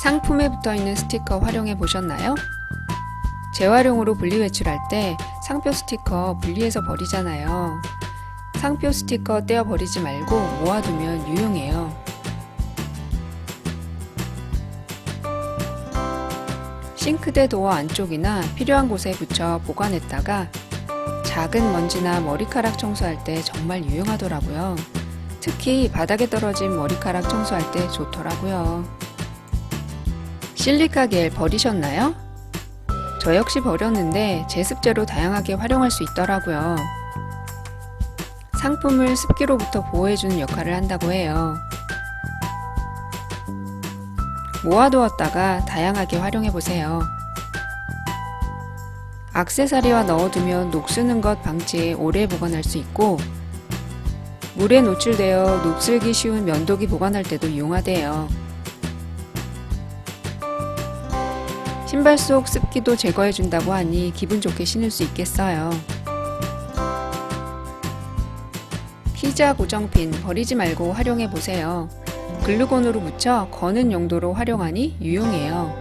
상품에 붙어있는 스티커 활용해 보셨나요? 재활용으로 분리배출할 때 상표 스티커 분리해서 버리잖아요. 상표 스티커 떼어 버리지 말고 모아두면 유용해요. 싱크대 도어 안쪽이나 필요한 곳에 붙여 보관했다가 작은 먼지나 머리카락 청소할 때 정말 유용하더라고요. 특히 바닥에 떨어진 머리카락 청소할 때 좋더라고요. 실리카 겔 버리셨나요? 저 역시 버렸는데 제습제로 다양하게 활용할 수 있더라고요. 상품을 습기로부터 보호해주는 역할을 한다고 해요. 모아두었다가 다양하게 활용해보세요. 액세서리와 넣어두면 녹쓰는 것 방지에 오래 보관할 수 있고, 물에 노출되어 녹슬기 쉬운 면도기 보관할 때도 이용하대요. 신발 속 습기도 제거해준다고 하니 기분 좋게 신을 수 있겠어요. 피자 고정핀 버리지 말고 활용해보세요. 글루건으로 묻혀 거는 용도로 활용하니 유용해요.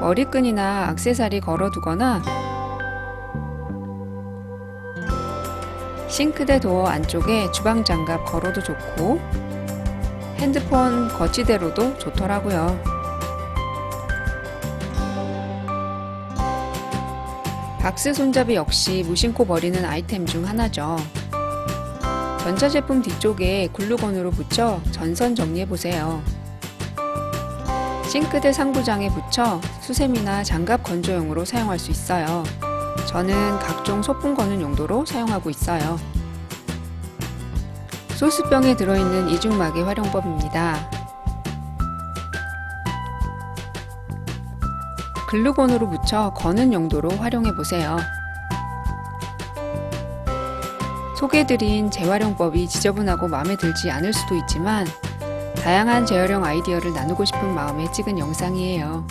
머리끈이나 액세서리 걸어두거나 싱크대 도어 안쪽에 주방장갑 걸어도 좋고 핸드폰 거치대로도 좋더라고요. 박스 손잡이 역시 무심코 버리는 아이템 중 하나죠. 전자제품 뒤쪽에 글루건으로 붙여 전선 정리해보세요. 싱크대 상부장에 붙여 수세미나 장갑 건조용으로 사용할 수 있어요. 저는 각종 소품 거는 용도로 사용하고 있어요. 소스병에 들어있는 이중마개 활용법입니다. 글루건으로 붙여 거는 용도로 활용해보세요. 소개해드린 재활용법이 지저분하고 마음에 들지 않을 수도 있지만 다양한 재활용 아이디어를 나누고 싶은 마음에 찍은 영상이에요.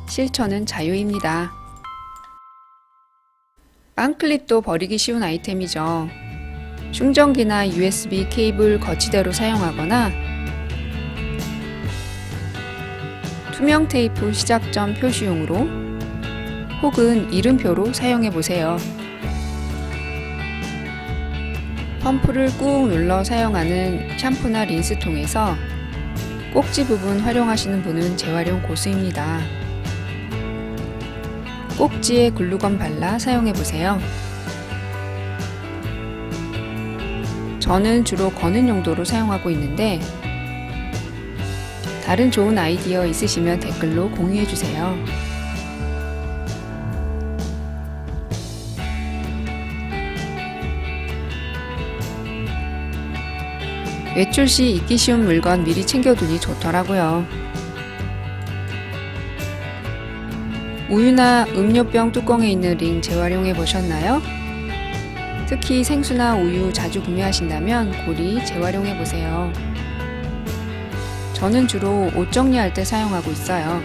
실천은 자유입니다. 빵클립도 버리기 쉬운 아이템이죠. 충전기나 USB 케이블 거치대로 사용하거나 투명 테이프 시작점 표시용으로 혹은 이름표로 사용해보세요. 펌프를 꾹 눌러 사용하는 샴푸나 린스통에서 꼭지 부분 활용하시는 분은 재활용 고수입니다. 꼭지에 글루건 발라 사용해보세요. 저는 주로 거는 용도로 사용하고 있는데 다른 좋은 아이디어 있으시면 댓글로 공유해주세요. 외출 시 잊기 쉬운 물건 미리 챙겨두니 좋더라고요. 우유나 음료병 뚜껑에 있는 링 재활용해 보셨나요? 특히 생수나 우유 자주 구매하신다면 고리 재활용해 보세요. 저는 주로 옷 정리할 때 사용하고 있어요.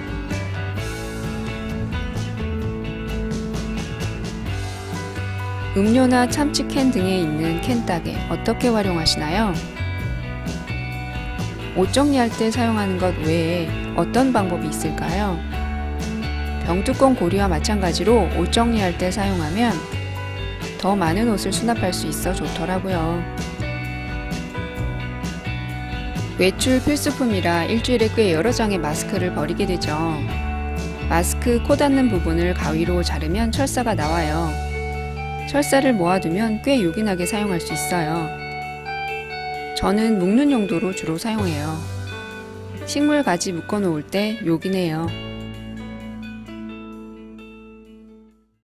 음료나 참치캔 등에 있는 캔따개 어떻게 활용하시나요? 옷 정리할 때 사용하는 것 외에 어떤 방법이 있을까요? 병뚜껑 고리와 마찬가지로 옷 정리할 때 사용하면 더 많은 옷을 수납할 수 있어 좋더라고요. 외출 필수품이라 일주일에 꽤 여러 장의 마스크를 버리게 되죠. 마스크 코 닿는 부분을 가위로 자르면 철사가 나와요. 철사를 모아두면 꽤 요긴하게 사용할 수 있어요. 저는 묶는 용도로 주로 사용해요. 식물 가지 묶어 놓을 때 요긴해요.